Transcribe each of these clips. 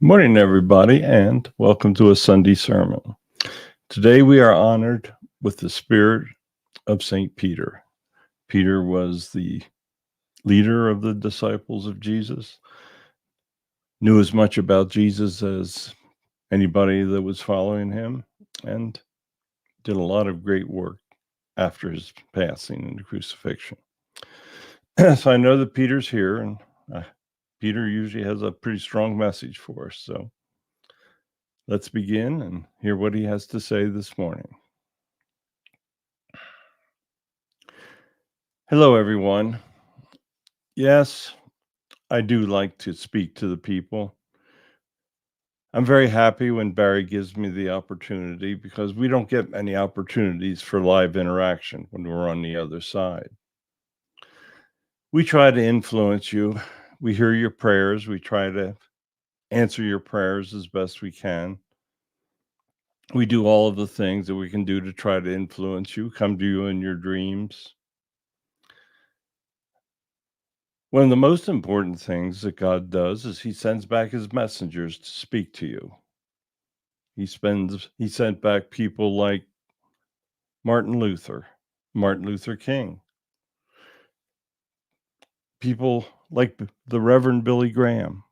Morning, everybody, and welcome to a Sunday sermon. Today we are honored with the spirit of St. Peter. Peter was the leader of the disciples of Jesus, knew as much about Jesus as anybody that was following him, and did a lot of great work after his passing and crucifixion. So I know that Peter's here, and Peter usually has a pretty strong message for us. So let's begin and hear what he has to say this morning. Hello, everyone. Yes, I do like to speak to the people. I'm very happy when Barry gives me the opportunity because we don't get many opportunities for live interaction when we're on the other side. We try to influence you. We hear your prayers. We try to answer your prayers as best we can. We do all of the things that we can do to try to influence you, come to you in your dreams. One of the most important things that God does is he sends back his messengers to speak to you. He sent back people like Martin Luther King, people like the Reverend Billy Graham.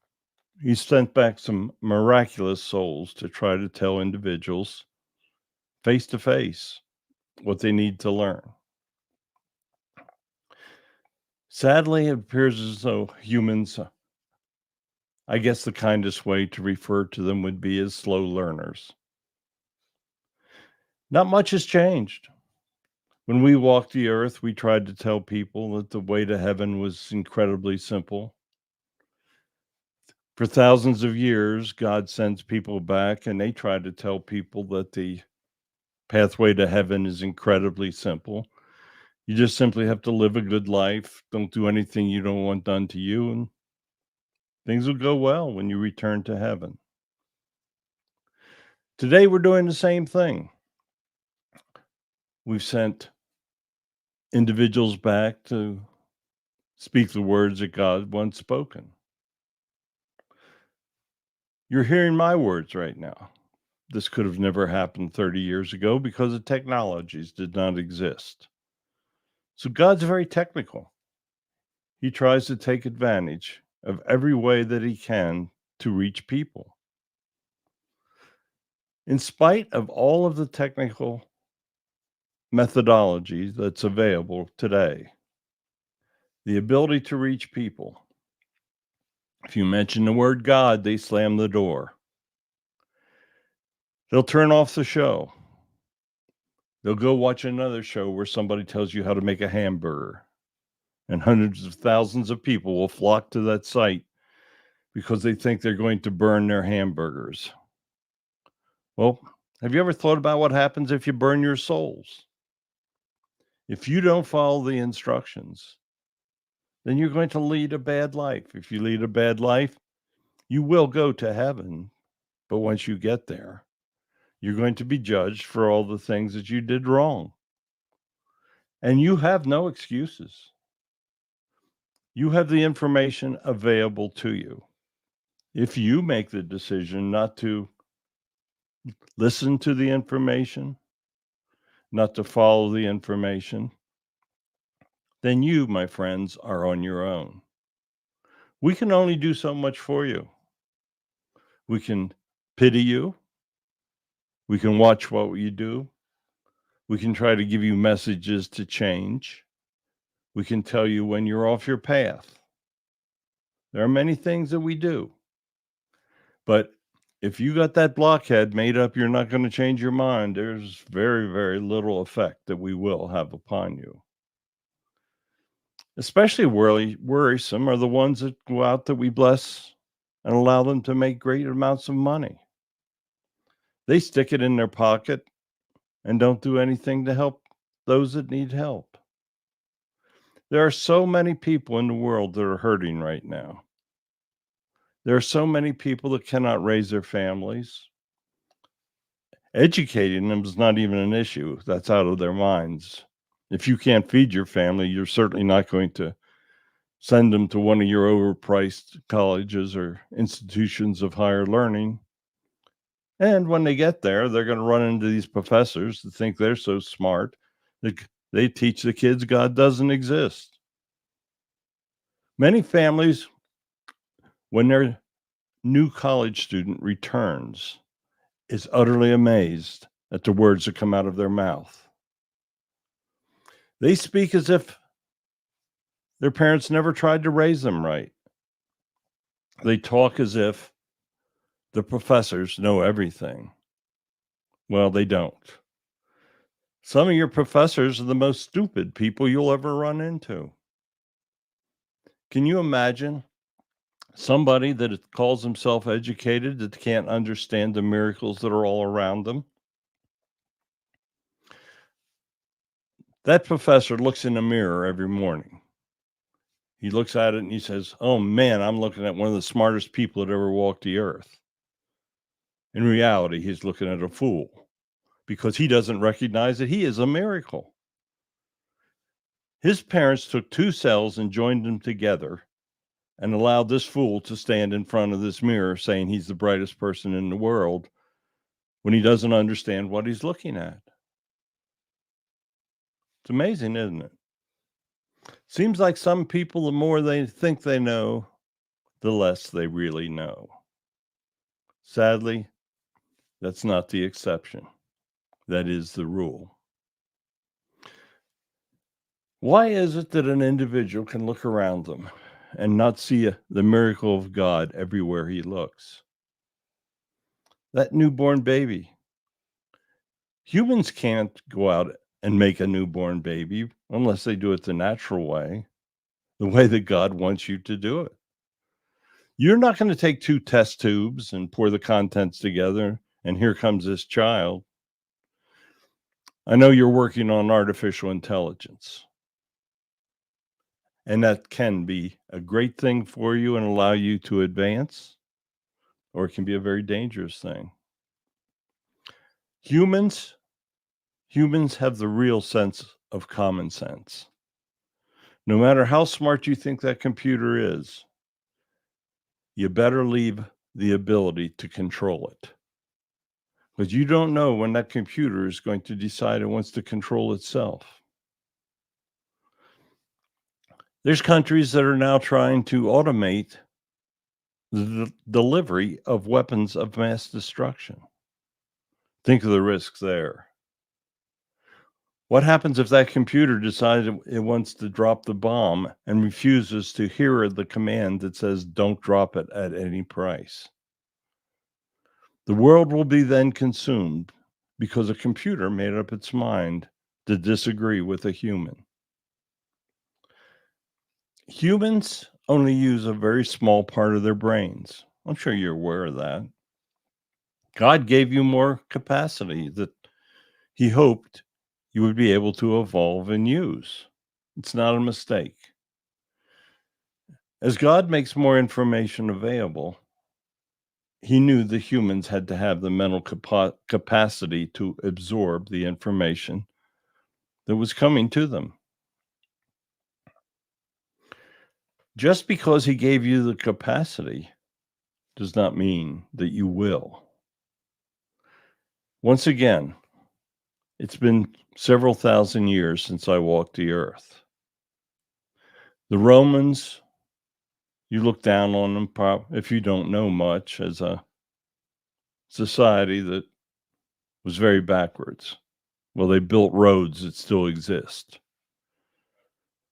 He sent back some miraculous souls to try to tell individuals face to face what they need to learn. Sadly, it appears as though humans, I guess the kindest way to refer to them would be as slow learners. Not much has changed. When we walked the earth, we tried to tell people that the way to heaven was incredibly simple. For thousands of years, God sends people back and they try to tell people that the pathway to heaven is incredibly simple. You just simply have to live a good life. Don't do anything you don't want done to you, and things will go well when you return to heaven. Today, we're doing the same thing. We've sent individuals back to speak the words that God once spoken. You're hearing my words right now. This could have never happened 30 years ago because the technologies did not exist. So God's very technical. He tries to take advantage of every way that he can to reach people. In spite of all of the technical methodology that's available today, the ability to reach people, if you mention the word God, they slam the door. They'll turn off the show. They'll go watch another show where somebody tells you how to make a hamburger. And hundreds of thousands of people will flock to that site because they think they're going to burn their hamburgers. Well, have you ever thought about what happens if you burn your souls? If you don't follow the instructions, then you're going to lead a bad life. If you lead a bad life, you will go to heaven. But once you get there, you're going to be judged for all the things that you did wrong. And you have no excuses. You have the information available to you. If you make the decision not to listen to the information, not to follow the information, then you, my friends, are on your own. We can only do so much for you. We can pity you. We can watch what you do. We can try to give you messages to change. We can tell you when you're off your path. There are many things that we do. But if you got that blockhead made up, you're not going to change your mind. There's very, very little effect that we will have upon you. Especially worrisome are the ones that go out that we bless and allow them to make great amounts of money. They stick it in their pocket and don't do anything to help those that need help. There are so many people in the world that are hurting right now. There are so many people that cannot raise their families. Educating them is not even an issue. That's out of their minds. If you can't feed your family, you're certainly not going to send them to one of your overpriced colleges or institutions of higher learning. And when they get there, they're going to run into these professors that think they're so smart that they teach the kids God doesn't exist. Many families, when their new college student returns, is utterly amazed at the words that come out of their mouth. They speak as if their parents never tried to raise them right. They talk as if the professors know everything. Well, they don't. Some of your professors are the most stupid people you'll ever run into. Can you imagine somebody that calls himself educated that can't understand the miracles that are all around them? That professor looks in a mirror every morning. He looks at it and he says, "Oh man, I'm looking at one of the smartest people that ever walked the earth." In reality, he's looking at a fool because he doesn't recognize that he is a miracle. His parents took two cells and joined them together and allowed this fool to stand in front of this mirror saying he's the brightest person in the world when he doesn't understand what he's looking at. It's amazing, isn't it? Seems like some people, the more they think they know, the less they really know. Sadly, that's not the exception. That is the rule. Why is it that an individual can look around them and not see the miracle of God everywhere he looks? That newborn baby. Humans can't go out and make a newborn baby unless they do it the natural way, the way that God wants you to do it. You're not going to take two test tubes and pour the contents together, and here comes this child. I know you're working on artificial intelligence, and that can be a great thing for you and allow you to advance, or it can be a very dangerous thing. Humans have the real sense of common sense. No matter how smart you think that computer is, you better leave the ability to control it. Because you don't know when that computer is going to decide it wants to control itself. There's countries that are now trying to automate the delivery of weapons of mass destruction. Think of the risks there. What happens if that computer decides it wants to drop the bomb and refuses to hear the command that says, "Don't drop it at any price"? The world will be then consumed because a computer made up its mind to disagree with a human. Humans only use a very small part of their brains. I'm sure you're aware of that. God gave you more capacity that he hoped you would be able to evolve and use. It's not a mistake. As God makes more information available, he knew the humans had to have the mental capacity to absorb the information that was coming to them. Just because he gave you the capacity does not mean that you will. Once again, it's been several thousand years since I walked the earth. The Romans, you look down on them if you don't know much, as a society that was very backwards. Well, they built roads that still exist.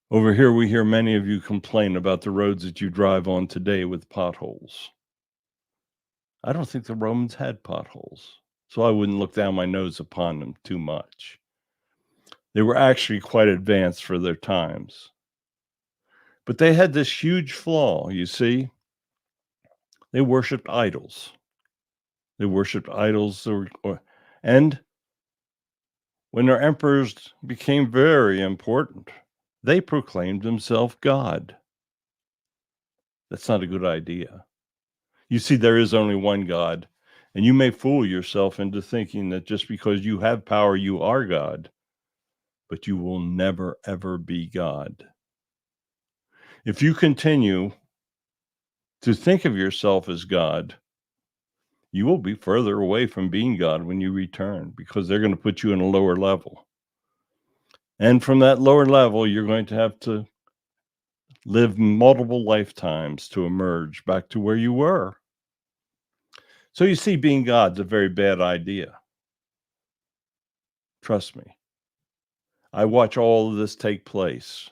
Over here, we hear many of you complain about the roads that you drive on today with potholes. I don't think the Romans had potholes, so I wouldn't look down my nose upon them too much. They were actually quite advanced for their times. But they had this huge flaw, you see. They worshiped idols. They worshiped idols, and when their emperors became very important, they proclaimed themselves God. That's not a good idea. You see, there is only one God, and you may fool yourself into thinking that just because you have power, you are God, but you will never, ever be God. If you continue to think of yourself as God, you will be further away from being God when you return, because they're going to put you in a lower level. And from that lower level, you're going to have to live multiple lifetimes to emerge back to where you were. So you see, being God's a very bad idea. Trust me. I watch all of this take place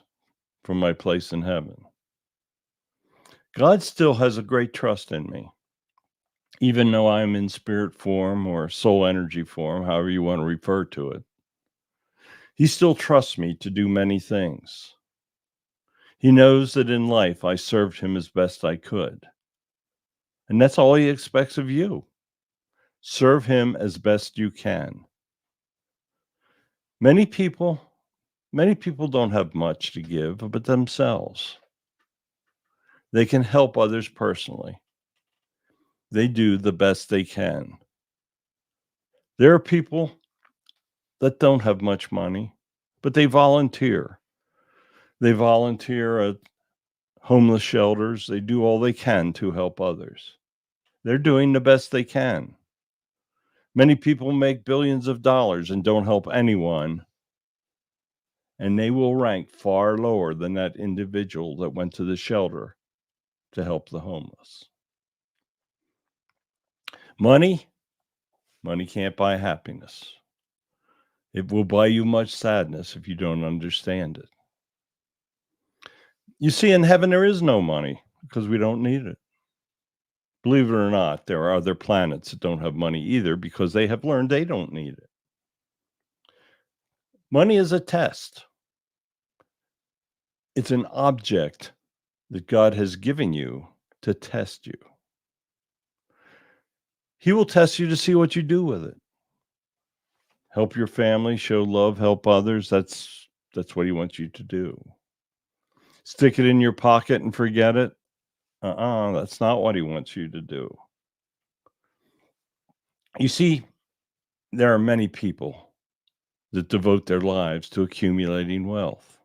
from my place in heaven. God still has a great trust in me, even though I'm in spirit form or soul energy form, however you want to refer to it. He still trusts me to do many things. He knows that in life I served him as best I could. And that's all he expects of you. Serve him as best you can. Many people don't have much to give but themselves. They can help others personally. They do the best they can. There are people that don't have much money, but they volunteer. They volunteer at homeless shelters. They do all they can to help others. They're doing the best they can. Many people make billions of dollars and don't help anyone, and they will rank far lower than that individual that went to the shelter to help the homeless. Money can't buy happiness. It will buy you much sadness if you don't understand it. You see, in heaven, there is no money because we don't need it. Believe it or not, there are other planets that don't have money either because they have learned they don't need it. Money is a test. It's an object that God has given you to test you. He will test you to see what you do with it. Help your family, show love, help others. That's what he wants you to do. Stick it in your pocket and forget it. That's not what he wants you to do. You see, there are many people that devote their lives to accumulating wealth.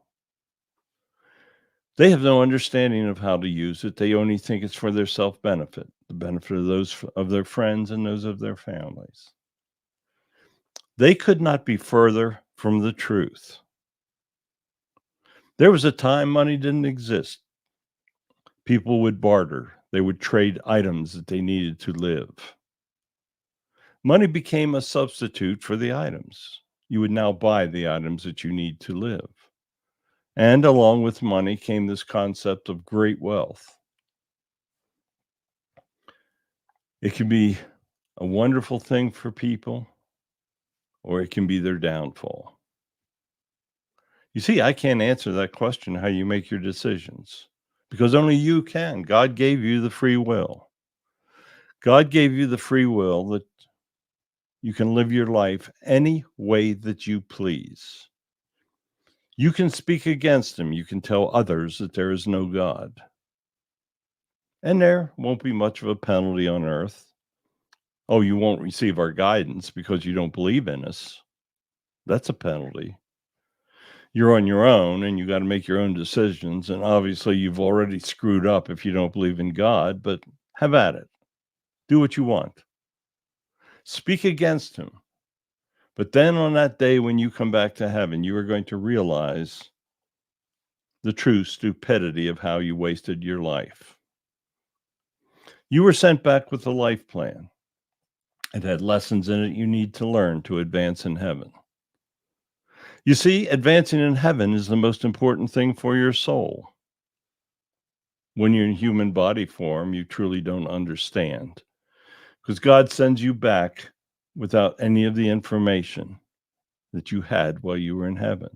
They have no understanding of how to use it. They only think it's for their self-benefit, the benefit of those of their friends and those of their families. They could not be further from the truth. There was a time money didn't exist. People would barter. They would trade items that they needed to live. Money became a substitute for the items. You would now buy the items that you need to live. And along with money came this concept of great wealth. It can be a wonderful thing for people, or it can be their downfall. You see, I can't answer that question, how you make your decisions, because only you can. God gave you the free will. God gave you the free will that you can live your life any way that you please. You can speak against him. You can tell others that there is no God. And there won't be much of a penalty on earth. Oh, you won't receive our guidance because you don't believe in us. That's a penalty. You're on your own and you got to make your own decisions. And obviously, you've already screwed up if you don't believe in God, but have at it. Do what you want. Speak against him. But then on that day when you come back to heaven, you are going to realize the true stupidity of how you wasted your life. You were sent back with a life plan. It had lessons in it you need to learn to advance in heaven. You see, advancing in heaven is the most important thing for your soul. When you're in human body form, you truly don't understand, because God sends you back without any of the information that you had while you were in heaven.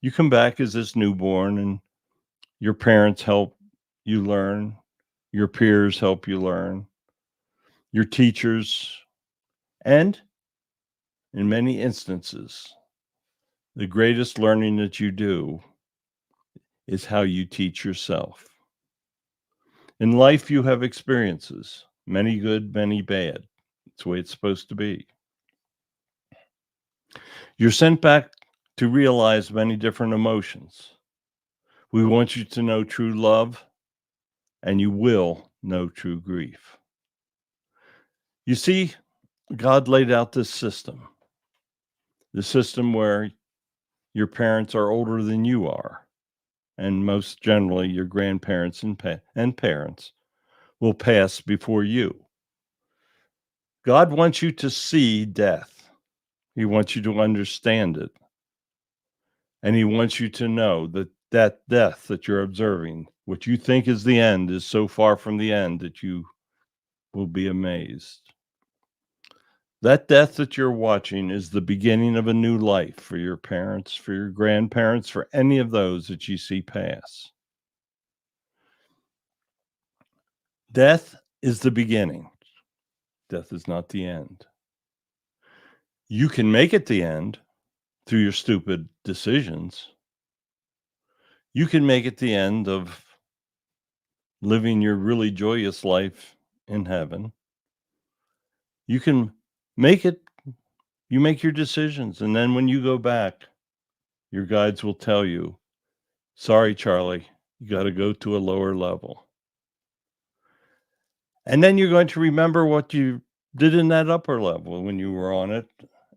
You come back as this newborn, and your parents help you learn. Your peers help you learn. Your teachers, and in many instances, the greatest learning that you do is how you teach yourself. In life, you have experiences, many good, many bad. It's the way it's supposed to be. You're sent back to realize many different emotions. We want you to know true love, and you will know true grief. You see, God laid out this system, the system where your parents are older than you are, and most generally your grandparents and parents will pass before you. God wants you to see death. He wants you to understand it. And he wants you to know that that death that you're observing, what you think is the end, is so far from the end that you will be amazed. That death that you're watching is the beginning of a new life for your parents, for your grandparents, for any of those that you see pass. Death is the beginning. Death is not the end. You can make it the end through your stupid decisions. You can make it the end of living your really joyous life in heaven. You can make it, you make your decisions. And then when you go back, your guides will tell you, sorry, Charlie, you got to go to a lower level. And then you're going to remember what you did in that upper level when you were on it.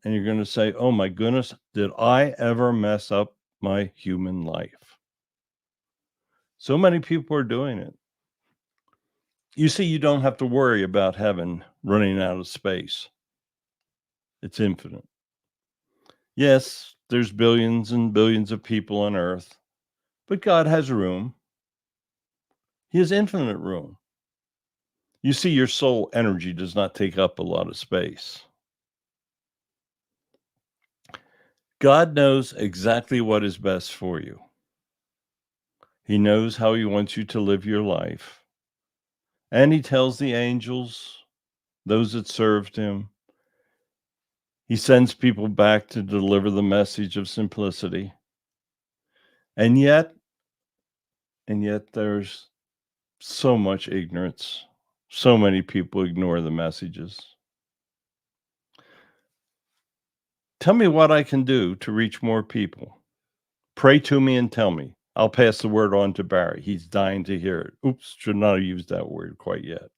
And you're going to say, oh my goodness, did I ever mess up my human life? So many people are doing it. You see, you don't have to worry about heaven running out of space. It's infinite. Yes, there's billions and billions of people on earth, but God has room. He has infinite room. You see, your soul energy does not take up a lot of space. God knows exactly what is best for you. He knows how he wants you to live your life. And he tells the angels, those that served him, he sends people back to deliver the message of simplicity. And yet there's so much ignorance. So many people ignore the messages. Tell me what I can do to reach more people. Pray to me and tell me. I'll pass the word on to Barry. He's dying to hear it. Oops, should not have used that word quite yet.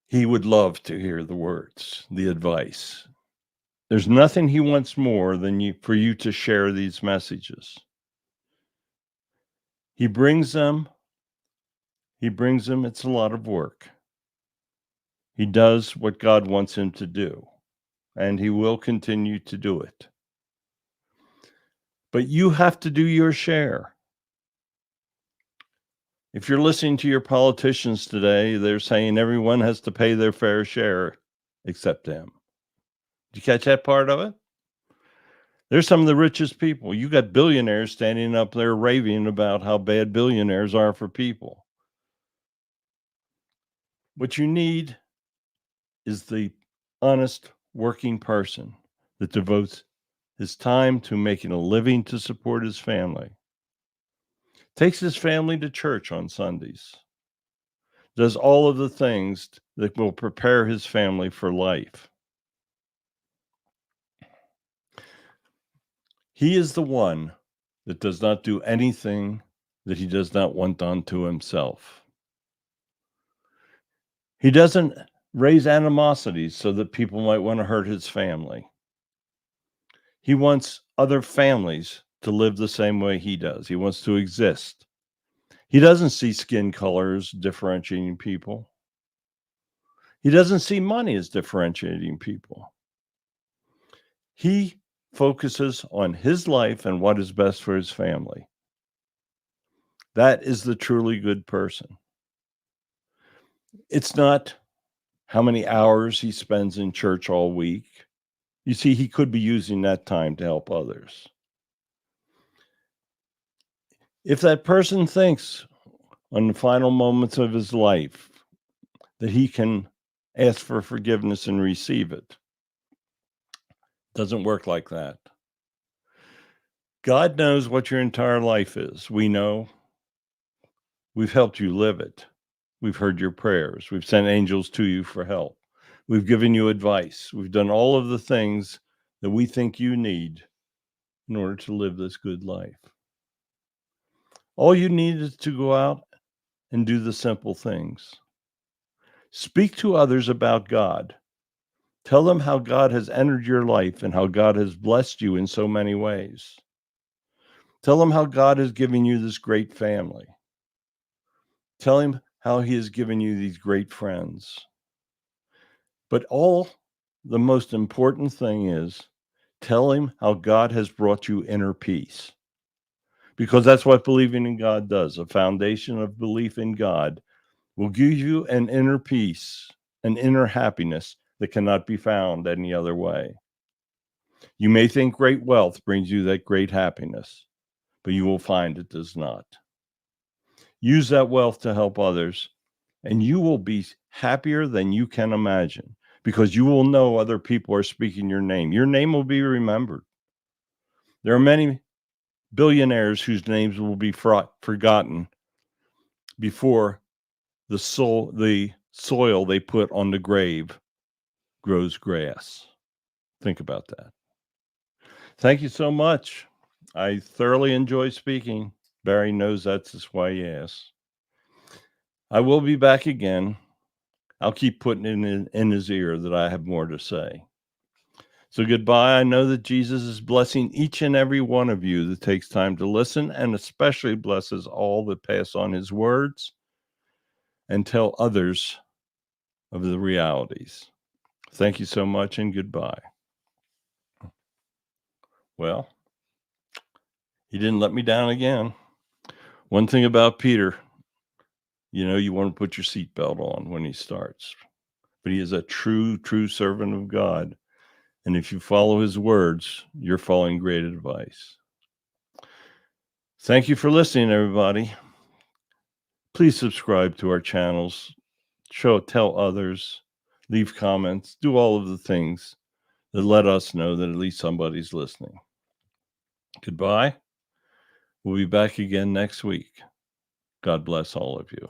He would love to hear the words, the advice. There's nothing he wants more than for you to share these messages. He brings them. It's a lot of work. He does what God wants him to do, and he will continue to do it. But you have to do your share. If you're listening to your politicians today, they're saying everyone has to pay their fair share except them. Did you catch that part of it? They're some of the richest people. You got billionaires standing up there raving about how bad billionaires are for people. What you need is the honest working person that devotes his time to making a living to support his family, takes his family to church on Sundays, does all of the things that will prepare his family for life. He is the one that does not do anything that he does not want done to himself. He doesn't raise animosities so that people might want to hurt his family. He wants other families to live the same way he does. He wants to exist. He doesn't see skin colors differentiating people. He doesn't see money as differentiating people. He focuses on his life and what is best for his family. That is the truly good person. It's not how many hours he spends in church all week. You see, he could be using that time to help others. If that person thinks on the final moments of his life that he can ask for forgiveness and receive it, doesn't work like that. God knows what your entire life is. We know. We've helped you live it. We've heard your prayers. We've sent angels to you for help. We've given you advice. We've done all of the things that we think you need in order to live this good life. All you need is to go out and do the simple things. Speak to others about God. Tell them how God has entered your life and how God has blessed you in so many ways. Tell them how God has given you this great family. Tell him how he has given you these great friends. But the most important thing is tell him how God has brought you inner peace. Because that's what believing in God does. A foundation of belief in God will give you an inner peace, an inner happiness that cannot be found any other way. You may think great wealth brings you that great happiness, but you will find it does not. Use that wealth to help others, and you will be happier than you can imagine because you will know other people are speaking your name. Your name will be remembered. There are many billionaires whose names will be forgotten before the soil they put on the grave grows grass. Think about that. Thank you so much. I thoroughly enjoy speaking. Barry knows that's just why he asks. I will be back again. I'll keep putting it in his ear that I have more to say. So goodbye. I know that Jesus is blessing each and every one of you that takes time to listen, and especially blesses all that pass on his words and tell others of the realities. Thank you so much, and goodbye. Well, he didn't let me down again. One thing about Peter, you want to put your seatbelt on when he starts. But he is a true servant of God. And if you follow his words, you're following great advice. Thank you for listening, everybody. Please subscribe to our channels, tell others, leave comments, do all of the things that let us know that at least somebody's listening. Goodbye. We'll be back again next week. God bless all of you.